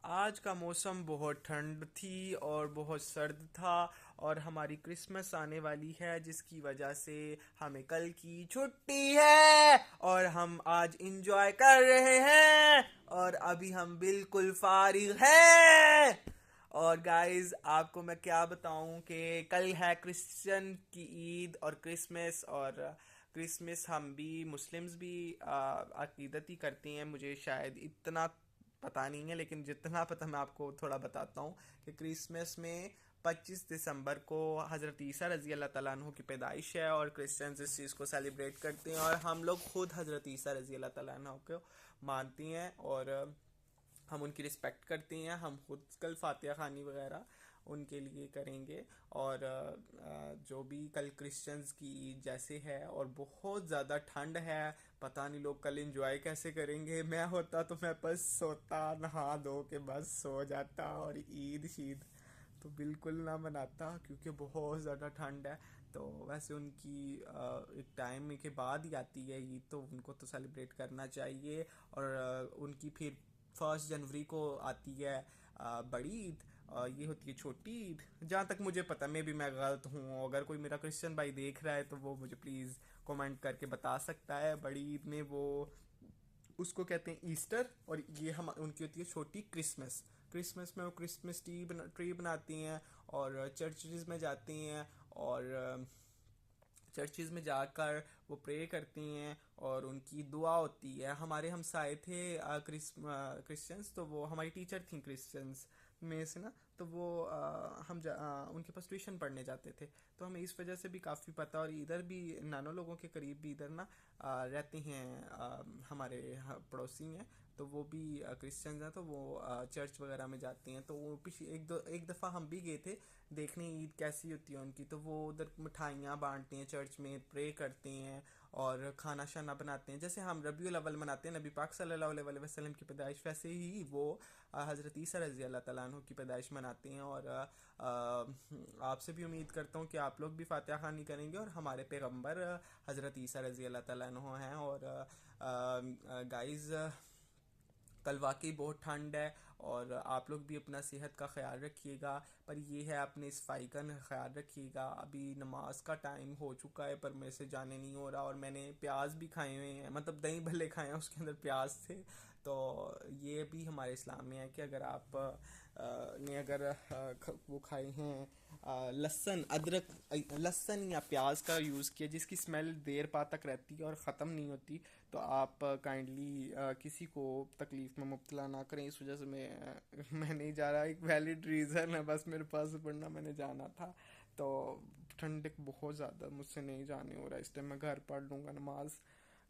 आज का मौसम बहुत ठंड थी और बहुत सर्द था। और हमारी क्रिसमस आने वाली है जिसकी वजह से हमें कल की छुट्टी है और हम आज इंजॉय कर रहे हैं। और अभी हम बिल्कुल फारिग हैं। और गाइस आपको मैं क्या बताऊं कि कल है क्रिश्चियन की ईद और क्रिसमस। और क्रिसमस हम भी मुस्लिम्स भी अकीदत ही करती हैं। मुझे शायद इतना पता नहीं है, लेकिन जितना पता मैं आपको थोड़ा बताता हूँ कि क्रिसमस में 25 दिसंबर को हज़रत ईसा रज़ी अल्लाह तआला अन्हु की पैदाइश है और क्रिश्चियंस इस चीज़ को सेलिब्रेट करते हैं। और हम लोग खुद हज़रत ईसा रज़ी अल्लाह तआला अन्हु को मानती हैं और हम उनकी रिस्पेक्ट करते हैं। हम खुद कल फातिहा खानी वगैरह उनके लिए करेंगे। और जो भी कल क्रिश्चियंस की ईद जैसे है और बहुत ज़्यादा ठंड है, पता नहीं लोग कल एंजॉय कैसे करेंगे। मैं होता तो मैं बस सोता, नहा धो के बस सो जाता और ईद शीद तो बिल्कुल ना मनाता क्योंकि बहुत ज़्यादा ठंड है। तो वैसे उनकी एक टाइम के बाद ही आती है ईद, तो उनको तो सेलिब्रेट करना चाहिए। और उनकी फिर 1 जनवरी को आती है बड़ी ईद। ये होती है छोटी ईद जहाँ तक मुझे पता। मैं भी मैं गलत हूँ, अगर कोई मेरा क्रिश्चियन भाई देख रहा है तो वो मुझे प्लीज़ कमेंट करके बता सकता है। बड़ी ईद में वो उसको कहते हैं ईस्टर और ये हम उनकी होती है छोटी क्रिसमस। क्रिसमस में वो क्रिसमस ट्री बनाती हैं और चर्चेज में जाती हैं और चर्चेज में जाकर वो प्रे करती हैं और उनकी दुआ होती है। हमारे हमसाए थे क्रिश्चियंस, तो वो हमारी टीचर थी क्रिश्चियंस में से ना। तो वो उनके पास ट्यूशन पढ़ने जाते थे, तो हमें इस वजह से भी काफ़ी पता। और इधर भी नानो लोगों के करीब भी इधर ना रहते हैं हमारे पड़ोसी हैं, तो वो भी क्रिश्चियंस हैं। तो वो चर्च वगैरह में जाती हैं। तो वो पिछली एक दफ़ा हम भी गए थे देखने ईद कैसी होती है उनकी। तो वो उधर मिठाइयाँ बांटते हैं, चर्च में प्रे करते हैं और खाना शाना बनाते हैं। जैसे हम रबीउल अव्वल मनाते हैं नबी पाक सल्लल्लाहु अलैहि वसल्लम की पैदाइश, वैसे ही वो हज़रत ईसा रज़ी अल्लाह तआला अन्हु की पैदाइश मनाते हैं। और आपसे भी उम्मीद करता हूँ कि आप लोग भी फातिहा खानी करेंगे और हमारे पैगंबर हज़रत ईसा रज़ी अल्लाह तआला अन्हु हैं। और गाइज़ कल वाकई बहुत ठंड है और आप लोग भी अपना सेहत का ख्याल रखिएगा। पर ये है अपने सफाई का ख्याल रखिएगा। अभी नमाज का टाइम हो चुका है पर मेरे से जाने नहीं हो रहा। और मैंने प्याज भी खाए हुए हैं, मतलब दही भल्ले खाए हैं, उसके अंदर प्याज थे। तो ये भी हमारे इस्लाम में है कि अगर आप ने अगर वो खाए हैं लहसुन अदरक, लहसुन या प्याज का यूज़ किया जिसकी स्मेल देर पा तक रहती है और ख़त्म नहीं होती, तो आप काइंडली किसी को तकलीफ़ में मुब्तला ना करें। इस वजह से मैं नहीं जा रहा। एक वैलिड रीज़न है बस मेरे पास, वरना मैंने जाना था। तो ठंड बहुत ज़्यादा मुझसे नहीं जाने हो रहा। इस टाइम मैं घर पढ़ लूँगा नमाज।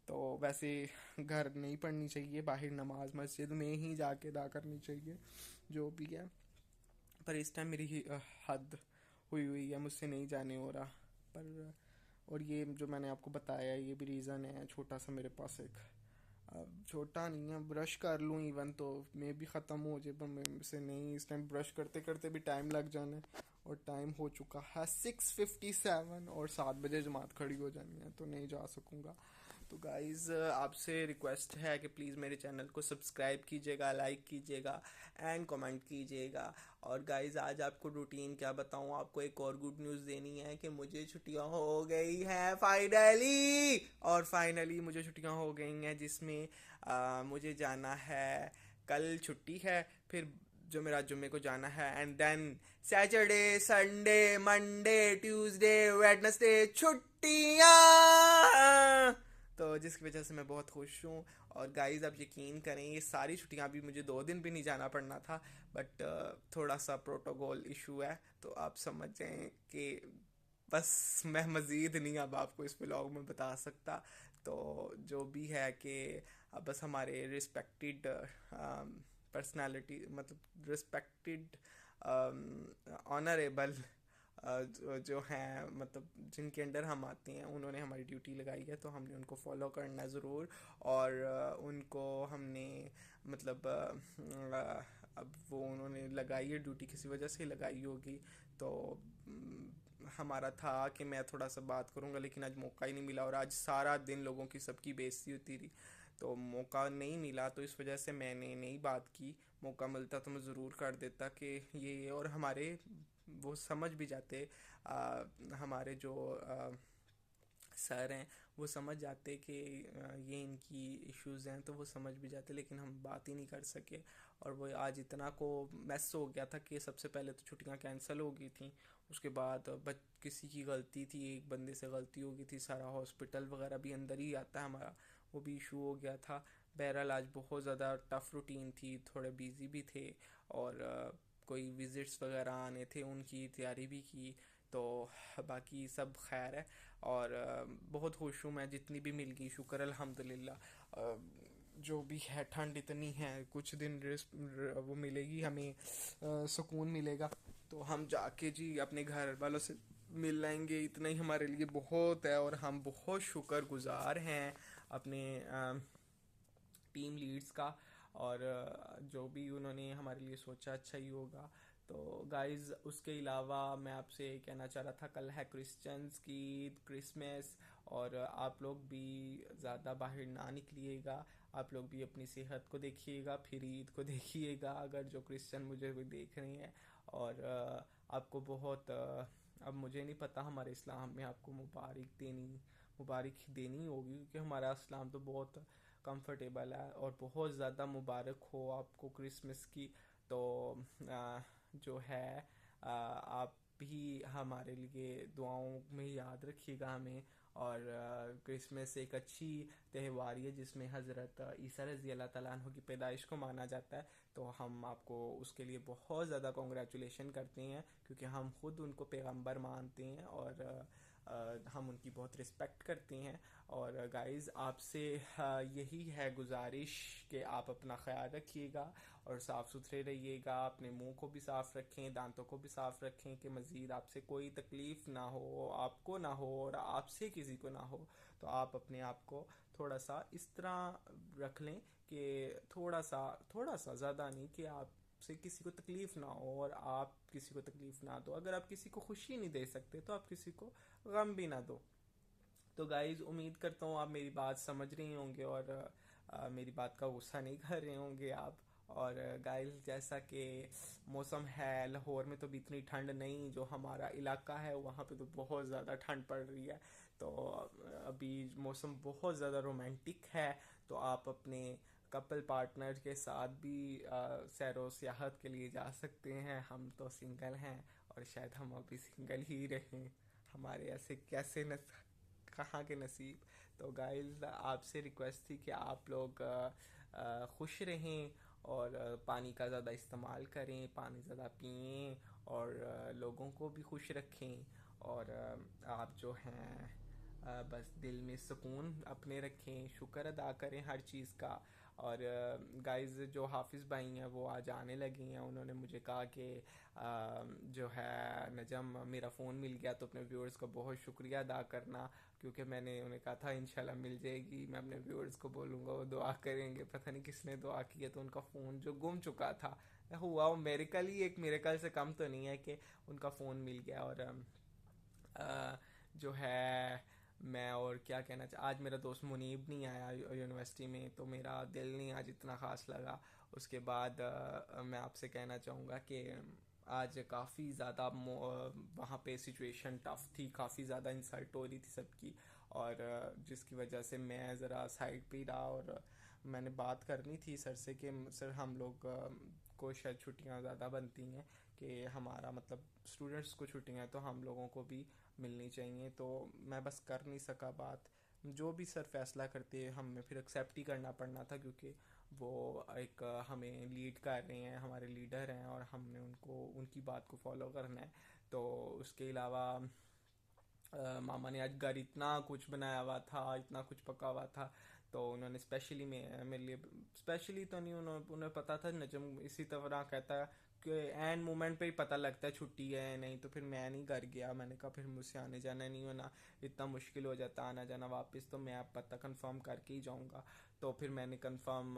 तो वैसे घर नहीं पढ़नी चाहिए, बाहर नमाज मस्जिद में ही जाके अदा करनी चाहिए जो भी है। पर इस टाइम मेरी हद हुई है, मुझसे नहीं जाने हो रहा। पर और ये जो मैंने आपको बताया ये भी रीज़न है छोटा सा मेरे पास एक। अब छोटा नहीं है, ब्रश कर लूँ इवन तो मे भी ख़त्म हो जाए, पर मेरे से नहीं। इस टाइम ब्रश करते करते भी टाइम लग जाना है और टाइम हो चुका है 6:57 और 7 बजे जमात खड़ी हो जानी है, तो नहीं जा सकूँगा। तो गाइज़ आपसे रिक्वेस्ट है कि प्लीज़ मेरे चैनल को सब्सक्राइब कीजिएगा, लाइक कीजिएगा एंड कमेंट कीजिएगा। और गाइज़ आज आपको रूटीन क्या बताऊँ, आपको एक और गुड न्यूज़ देनी है कि मुझे छुट्टियां हो गई हैं फाइनली। और फाइनली मुझे छुट्टियां हो गई हैं जिसमें मुझे जाना है। कल छुट्टी है, फिर जो मेरा जुम्मे को जाना है and then Saturday Sunday Monday Tuesday Wednesday छुट्टियां। तो जिसकी वजह से मैं बहुत खुश हूँ। और गाइस आप यकीन करें ये सारी छुट्टियां भी मुझे 2 दिन भी नहीं जाना पड़ना था, बट थोड़ा सा प्रोटोकॉल इशू है। तो आप समझ जाएं कि बस मैं मज़ीद नहीं अब आपको इस व्लॉग में बता सकता। तो जो भी है कि अब बस हमारे रिस्पेक्टेड पर्सनालिटी, मतलब रिस्पेक्टेड ऑनरेबल जो हैं, मतलब जिनके अंडर हम आते हैं, उन्होंने हमारी ड्यूटी लगाई है तो हमने उनको फॉलो करना है ज़रूर। और उनको हमने मतलब अब वो उन्होंने लगाई है ड्यूटी, किसी वजह से ही लगाई होगी। तो हमारा था कि मैं थोड़ा सा बात करूंगा, लेकिन आज मौका ही नहीं मिला और आज सारा दिन लोगों की सबकी बेइज्जती होती रही, तो मौका नहीं मिला। तो इस वजह से मैंने नहीं बात की। मौका मिलता तो मैं ज़रूर कर देता कि ये और हमारे वो समझ भी जाते। हमारे जो सर हैं वो समझ जाते कि ये इनकी इश्यूज़ हैं, तो वो समझ भी जाते, लेकिन हम बात ही नहीं कर सके। और वो आज इतना को मैस हो गया था कि सबसे पहले तो छुट्टियां कैंसिल हो गई थी। उसके बाद किसी की गलती थी, एक बंदे से गलती हो गई थी, सारा हॉस्पिटल वगैरह भी अंदर ही आता है हमारा, वो भी इशू हो गया था। बहरहाल आज बहुत ज़्यादा टफ रूटीन थी, थोड़े बिजी भी थे, और कोई विजिट्स वगैरह आने थे, उनकी तैयारी भी की। तो बाकी सब खैर है। और बहुत खुश हूँ मैं, जितनी भी मिल गई शुक्र अल्हम्दुलिल्लाह। जो भी है, ठंड इतनी है, कुछ दिन रेस्ट वो मिलेगी हमें, सुकून मिलेगा, तो हम जाके जी अपने घर वालों से मिल लाएंगे, इतना ही हमारे लिए बहुत है। और हम बहुत शुक्रगुजार हैं अपने टीम लीड्स का, और जो भी उन्होंने हमारे लिए सोचा अच्छा ही होगा। तो गाइस, उसके अलावा मैं आपसे कहना चाह रहा था, कल है क्रिश्चियंस की ईद, क्रिसमस, और आप लोग भी ज़्यादा बाहर ना निकलिएगा। आप लोग भी अपनी सेहत को देखिएगा, फिर ईद को देखिएगा, अगर जो क्रिश्चियन मुझे कोई देख रहे हैं। और आपको बहुत अब मुझे नहीं पता, हमारे इस्लाम में आपको मुबारक देनी होगी, क्योंकि हमारा इस्लाम तो बहुत कंफर्टेबल है। और बहुत ज़्यादा मुबारक हो आपको क्रिसमस की। तो जो है आप भी हमारे लिए दुआओं में याद रखिएगा हमें। और क्रिसमस एक अच्छी त्यौहार है जिसमें हज़रत ईसा रज़ी अल्लाह तआला अन्हु की पैदाइश को माना जाता है। तो हम आपको उसके लिए बहुत ज़्यादा कॉन्ग्रेचुलेशन करते हैं, क्योंकि हम खुद उनको पैगंबर मानते हैं, और हम उनकी बहुत रिस्पेक्ट करते हैं। और गाइस, आपसे यही है गुजारिश कि आप अपना ख्याल रखिएगा और साफ़ सुथरे रहिएगा, अपने मुंह को भी साफ़ रखें, दांतों को भी साफ़ रखें, कि मज़ीद आपसे कोई तकलीफ़ ना हो, आपको ना हो और आपसे किसी को ना हो। तो आप अपने आप को थोड़ा सा इस तरह रख लें कि थोड़ा सा ज़्यादा नहीं, कि आप से किसी को तकलीफ़ ना हो और आप किसी को तकलीफ़ ना दो। अगर आप किसी को खुशी नहीं दे सकते तो आप किसी को गम भी ना दो। तो गाइज़, उम्मीद करता हूँ आप मेरी बात समझ रहे होंगे, और मेरी बात का गुस्सा नहीं कर रहे होंगे आप। और गाइज़, जैसा कि मौसम है, लाहौर में तो भी इतनी ठंड नहीं, जो हमारा इलाका है वहाँ पे तो बहुत ज़्यादा ठंड पड़ रही है। तो अभी मौसम बहुत ज़्यादा रोमांटिक है। तो आप अपने कपल पार्टनर के साथ भी सैरो सियाहत के लिए जा सकते हैं। हम तो सिंगल हैं, और शायद हम अभी सिंगल ही रहें, हमारे ऐसे कैसे कहाँ के नसीब। तो गाइस, आपसे रिक्वेस्ट थी कि आप लोग खुश रहें, और पानी का ज़्यादा इस्तेमाल करें, पानी ज़्यादा पिएं, और लोगों को भी खुश रखें। और आप जो हैं बस दिल में सुकून अपने रखें, शुक्र अदा करें हर चीज़ का। और गाइस, जो हाफिज़ भाई हैं वो आज आने लगे हैं, उन्होंने मुझे कहा कि जो है नजम, मेरा फ़ोन मिल गया, तो अपने व्यूअर्स का बहुत शुक्रिया अदा करना, क्योंकि मैंने उन्हें कहा था इंशाल्लाह मिल जाएगी। मैं अपने व्यूअर्स को बोलूँगा, वो दुआ करेंगे। पता नहीं किसने दुआ की है, तो उनका फ़ोन जो गुम चुका था हुआ, वो मेरेकल ही, एक मेरेकल से कम तो नहीं है कि उनका फ़ोन मिल गया। और जो है, मैं और क्या कहना आज मेरा दोस्त मुनीब नहीं आया यूनिवर्सिटी में, तो मेरा दिल नहीं आज इतना ख़ास लगा। उसके बाद मैं आपसे कहना चाहूँगा कि आज काफ़ी ज़्यादा वहाँ पे सिचुएशन टफ थी, काफ़ी ज़्यादा इंसल्ट हो रही थी सबकी, और जिसकी वजह से मैं ज़रा साइड पे ही रहा। और मैंने बात करनी थी सर से कि सर, हम लोग को शायद छुट्टियाँ ज़्यादा बनती हैं, कि हमारा मतलब स्टूडेंट्स को छुट्टियाँ हैं, तो हम लोगों को भी मिलनी चाहिए। तो मैं बस कर नहीं सका बात। जो भी सर फैसला करते हैं हमें फिर एक्सेप्ट ही करना पड़ना था, क्योंकि वो एक हमें लीड कर रहे हैं, हमारे लीडर हैं, और हमने उनकी बात को फॉलो करना है। तो उसके अलावा मामा ने आज घर इतना कुछ बनाया हुआ था, इतना कुछ पका हुआ था, तो उन्होंने स्पेशली मेरे लिए, स्पेशली तो नहीं, उन्हें पता था नजम इसी तरह कहता है कि एंड मोमेंट पे ही पता लगता है छुट्टी है नहीं, तो फिर मैं नहीं घर गया। मैंने कहा फिर मुझसे आने जाना नहीं होना, इतना मुश्किल हो जाता आना जाना वापस, तो मैं अब पता कंफर्म करके ही जाऊँगा। तो फिर मैंने कंफर्म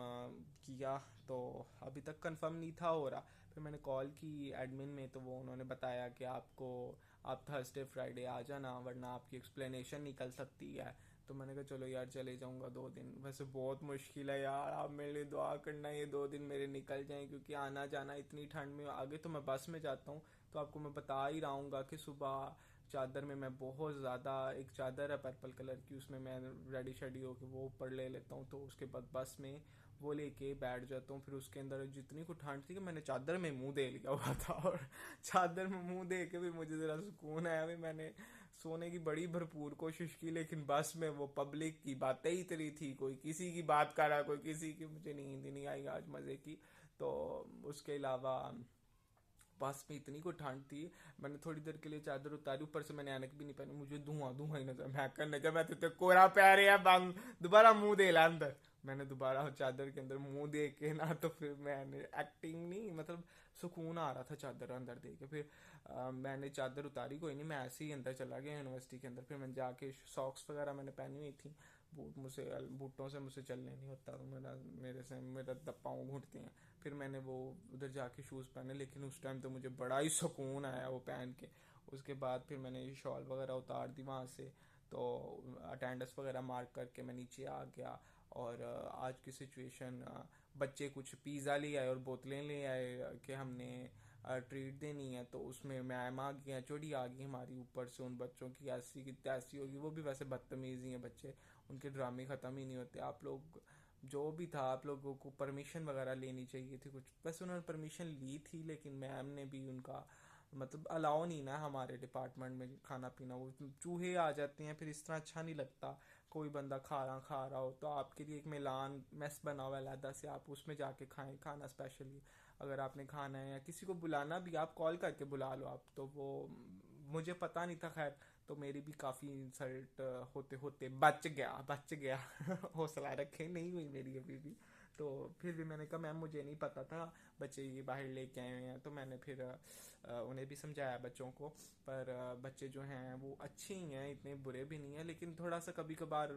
किया, तो अभी तक कंफर्म नहीं था हो रहा। फिर मैंने कॉल की एडमिन में, तो वो उन्होंने बताया कि आप थर्सडे फ्राइडे आ जाना, वरना आपकी एक्सप्लेनेशन निकल सकती है। तो मैंने कहा चलो यार चले जाऊंगा 2 दिन। वैसे बहुत मुश्किल है यार, आप मेरे लिए दुआ करना ये 2 दिन मेरे निकल जाएं, क्योंकि आना जाना इतनी ठंड में। आगे तो मैं बस में जाता हूँ, तो आपको मैं बता ही रहा हूँ कि सुबह चादर में मैं बहुत ज़्यादा, एक चादर है पर्पल कलर की, उसमें मैं रेडी शेडी होके वो ऊपर ले लेता हूँ। तो उसके बाद बस में वो लेके बैठ जाता हूँ। फिर उसके अंदर जितनी को ठंड थी कि मैंने चादर में मुंह दे लिया हुआ था, और चादर में मुंह दे के भी मुझे ज़रा सुकून आया। भी मैंने सोने की बड़ी भरपूर कोशिश की, लेकिन बस में वो पब्लिक की बातें ही इतनी थी, कोई किसी की बात कर रहा, कोई किसी की। मुझे नींद ही नहीं आई आज मज़े की। तो उसके अलावा बस में इतनी को ठंड थी, मैंने थोड़ी देर के लिए चादर उतारी, ऊपर से मैंने ऐनक भी नहीं पहनी, मुझे धुआं धुआं ही नजर। मैं करने जब मैं तो कोरा पै रहे हैं बंद, दोबारा मुंह दे ला अंदर। मैंने दोबारा चादर के अंदर मुंह दे के ना, तो फिर मैंने एक्टिंग नहीं, मतलब सुकून आ रहा था चादर अंदर दे के। फिर मैंने चादर उतारी, कोई नहीं, मैं ऐसे ही अंदर चला गया यूनिवर्सिटी के अंदर। फिर मैंने जाके सॉक्स वगैरह मैंने पहनी हुई थी, बूटों से मुझसे चलने नहीं होता, तो मेरा पाँव घुटते हैं। फिर मैंने वो उधर जाके शूज़ पहने, लेकिन उस टाइम तो मुझे बड़ा ही सुकून आया वो पहन के। उसके बाद फिर मैंने शॉल वगैरह उतार दी वहाँ से, तो अटेंडेंस वगैरह मार्क करके मैं नीचे आ गया। और आज की सिचुएशन, बच्चे कुछ पिज़्ज़ा ले आए और बोतलें ले आए कि हमने ट्रीट देनी है। तो उसमें मैम आ गई, एचओडी आ गई हमारी, ऊपर से उन बच्चों की ऐसी की तैसी होगी। वो भी वैसे बदतमीज़ ही हैं बच्चे, उनके ड्रामे ख़त्म ही नहीं होते। आप लोग जो भी था, आप लोगों को परमिशन वगैरह लेनी चाहिए थी कुछ। वैसे उन्होंने परमिशन ली थी, लेकिन मैम ने भी उनका मतलब अलाउ नहीं ना हमारे डिपार्टमेंट में खाना पीना। वो चूहे आ जाते हैं, फिर इस तरह अच्छा नहीं लगता। कोई बंदा खा रहा हो, तो आपके लिए एक मिलान मेस बना हुआ है अलहदा से, आप उसमें जाके खाएं खाना स्पेशली। अगर आपने खाना है या किसी को बुलाना भी, आप कॉल करके बुला लो आप। तो वो मुझे पता नहीं था, खैर। तो मेरी भी काफ़ी इंसल्ट होते होते बच गया हौसला रखे, नहीं हुई मेरी अभी भी। तो फिर भी मैंने कहा मैम मुझे नहीं पता था, बच्चे ये बाहर लेके आए हुए हैं। तो मैंने फिर उन्हें भी समझाया बच्चों को। पर बच्चे जो हैं वो अच्छे ही हैं, इतने बुरे भी नहीं हैं, लेकिन थोड़ा सा कभी कभार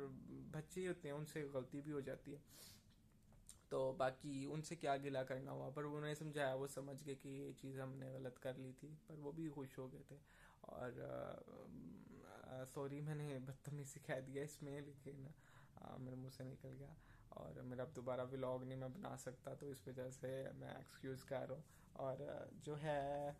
बच्चे ही होते हैं, उनसे गलती भी हो जाती है। तो बाकी उनसे क्या गिला करना हुआ, पर उन्होंने समझाया, वो समझ गए कि ये चीज़ हमने गलत कर ली थी, पर वो भी खुश हो गए थे। और सॉरी मैंने बदतमीजी कह दिया इसमें, लेकिन मेरे मुंह से निकल गया। और मेरा अब दोबारा व्लॉग नहीं मैं बना सकता, तो इस वजह से मैं एक्सक्यूज़ कर रहा हूँ। और जो है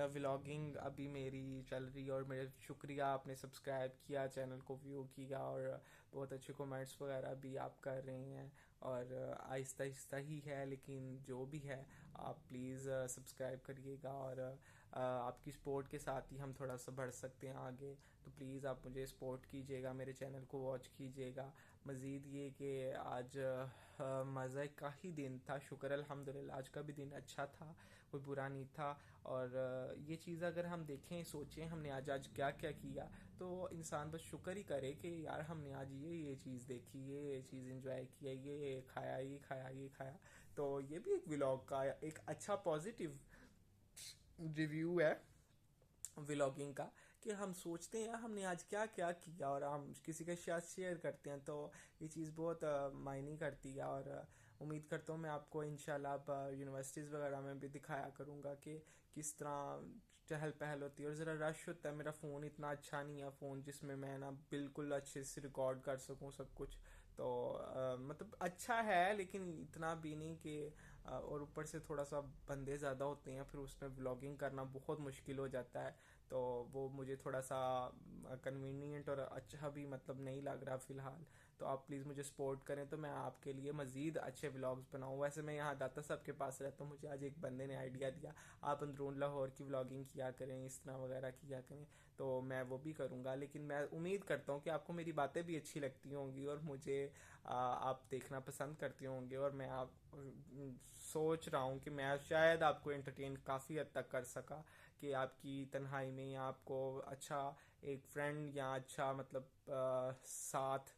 व्लॉगिंग अभी मेरी चल रही है, और मेरे शुक्रिया आपने सब्सक्राइब किया, चैनल को व्यू किया, और बहुत अच्छे कमेंट्स वगैरह भी आप कर रहे हैं। और आहिस्ता आहिस्ता ही है, लेकिन जो भी है आप प्लीज़ सब्सक्राइब करिएगा। और आपकी सपोर्ट के साथ ही हम थोड़ा सा बढ़ सकते हैं आगे। तो प्लीज़ आप मुझे सपोर्ट कीजिएगा, मेरे चैनल को वॉच कीजिएगा। मज़ीद ये कि आज मज़े का ही दिन था, शुक्र अल्हम्दुलिल्लाह आज का भी दिन अच्छा था, कोई बुरा नहीं था। और ये चीज़ अगर हम देखें, सोचें हमने आज आज क्या क्या किया, तो इंसान बस शुक्र ही करे कि यार हमने आज ये चीज़ देखी, ये चीज़ इंजॉय किया, ये खाया, ये खाया, ये खाया। तो ये भी एक व्लॉग का एक अच्छा पॉजिटिव रिव्यू है व्लॉगिंग का, कि हम सोचते हैं हमने आज क्या क्या किया और हम किसी के साथ शेयर करते हैं। तो ये चीज़ बहुत मायने करती है। और उम्मीद करता हूँ मैं आपको इंशाल्लाह अब यूनिवर्सिटीज़ वगैरह में भी दिखाया करूँगा कि किस तरह चहल पहल होती है। और ज़रा रश होता है, मेरा फ़ोन इतना अच्छा नहीं है, फ़ोन जिसमें मैं ना बिल्कुल अच्छे से रिकॉर्ड कर सकूँ सब कुछ। तो मतलब अच्छा है, लेकिन इतना भी नहीं कि और ऊपर से थोड़ा सा बंदे ज़्यादा होते हैं, फिर उसमें व्लॉगिंग करना बहुत मुश्किल हो जाता है। तो वो मुझे थोड़ा सा कन्वीनियंट और अच्छा भी मतलब नहीं लग रहा फ़िलहाल। तो आप प्लीज़ मुझे सपोर्ट करें, तो मैं आपके लिए मज़ीद अच्छे व्लॉग्स बनाऊँ। वैसे मैं यहाँ दाता साहब के पास रहता हूँ, मुझे आज एक बंदे ने आइडिया दिया, आप अंदरून लाहौर की व्लॉगिंग किया करें, इस तरह वगैरह किया करें। तो मैं वो भी करूँगा, लेकिन मैं उम्मीद करता हूँ कि आपको मेरी बातें भी अच्छी लगती होंगी, और मुझे आप देखना पसंद करते होंगे। और मैं आप सोच रहा हूँ कि मैं शायद आपको एंटरटेन काफ़ी हद तक कर सका, कि आपकी तन्हाई में आपको अच्छा एक फ्रेंड या अच्छा मतलब साथ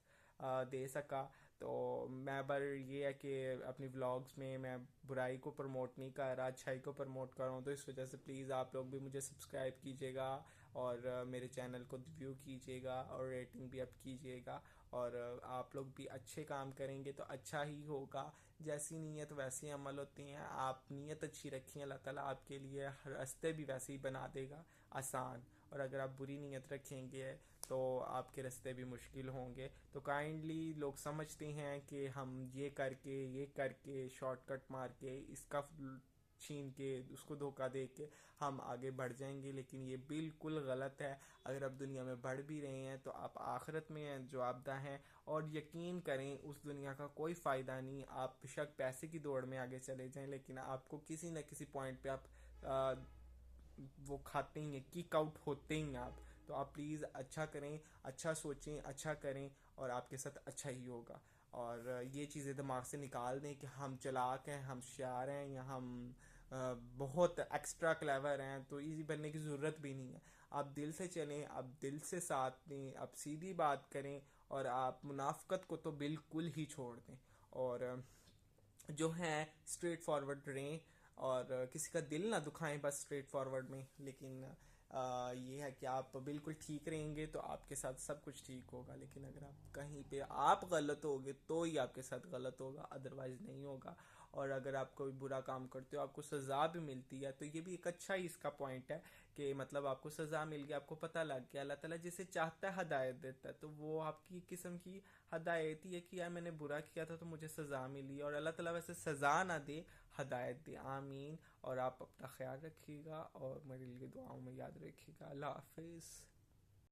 दे सका। तो मैं बर ये है कि अपनी व्लॉग्स में मैं बुराई को प्रमोट नहीं कर रहा, अच्छाई को प्रमोट कर रहा हूँ। तो इस वजह से प्लीज़ आप लोग भी मुझे सब्सक्राइब कीजिएगा, और मेरे चैनल को व्यू कीजिएगा, और रेटिंग भी अप कीजिएगा। और आप लोग भी अच्छे काम करेंगे तो अच्छा ही होगा। जैसी नीयत वैसे अमल होते हैं। आप नीयत अच्छी रखिए, अल्लाह ताला आपके लिए हर रास्ते भी वैसे ही बना देगा आसान। और अगर आप बुरी नीयत रखेंगे तो आपके रास्ते भी मुश्किल होंगे। तो काइंडली लोग समझते हैं कि हम ये करके शॉर्टकट मार के इसका छीन के उसको धोखा दे के हम आगे बढ़ जाएंगे, लेकिन ये बिल्कुल गलत है। अगर आप दुनिया में बढ़ भी रहे हैं तो आप आखिरत में जवाबदा हैं। और यकीन करें उस दुनिया का कोई फ़ायदा नहीं। आप बेशक पैसे की दौड़ में आगे चले जाएं, लेकिन आपको किसी न किसी पॉइंट पे आप आ, वो खाते ही हैं, किक आउट होते ही हैं आप। तो आप प्लीज़ अच्छा करें, अच्छा सोचें, अच्छा करें और आपके साथ अच्छा ही होगा। और ये चीज़ें दिमाग से निकाल दें कि हम चालाक हैं, हम होशियार हैं या हम बहुत एक्स्ट्रा क्लेवर हैं, तो इजी बनने की ज़रूरत भी नहीं है। आप दिल से चलें, आप दिल से साथ दें, आप सीधी बात करें और आप मुनाफ़कत को तो बिल्कुल ही छोड़ दें। और जो है स्ट्रेट फॉरवर्ड रहें और किसी का दिल ना दुखाएं बस स्ट्रेट फॉरवर्ड में। लेकिन ये है कि आप बिल्कुल ठीक रहेंगे तो आपके साथ सब कुछ ठीक होगा। लेकिन अगर आप कहीं पे आप गलत होगे तो ही आपके साथ गलत होगा, अदरवाइज नहीं होगा। और अगर आप कोई बुरा काम करते हो आपको सज़ा भी मिलती है, तो ये भी एक अच्छा ही इसका पॉइंट है कि मतलब आपको सज़ा मिल गई, आपको पता लग गया। अल्लाह ताला जिसे चाहता है हदायत देता है, तो वो आपकी किस्म की हदायत ही है कि यार मैंने बुरा किया था तो मुझे सज़ा मिली। और अल्लाह ताला वैसे सज़ा ना दे, हदायत दे, आमीन। और आप अपना ख्याल रखिएगा और मेरे लिए दुआओं में याद रखिएगा। अल्लाह हाफिज़।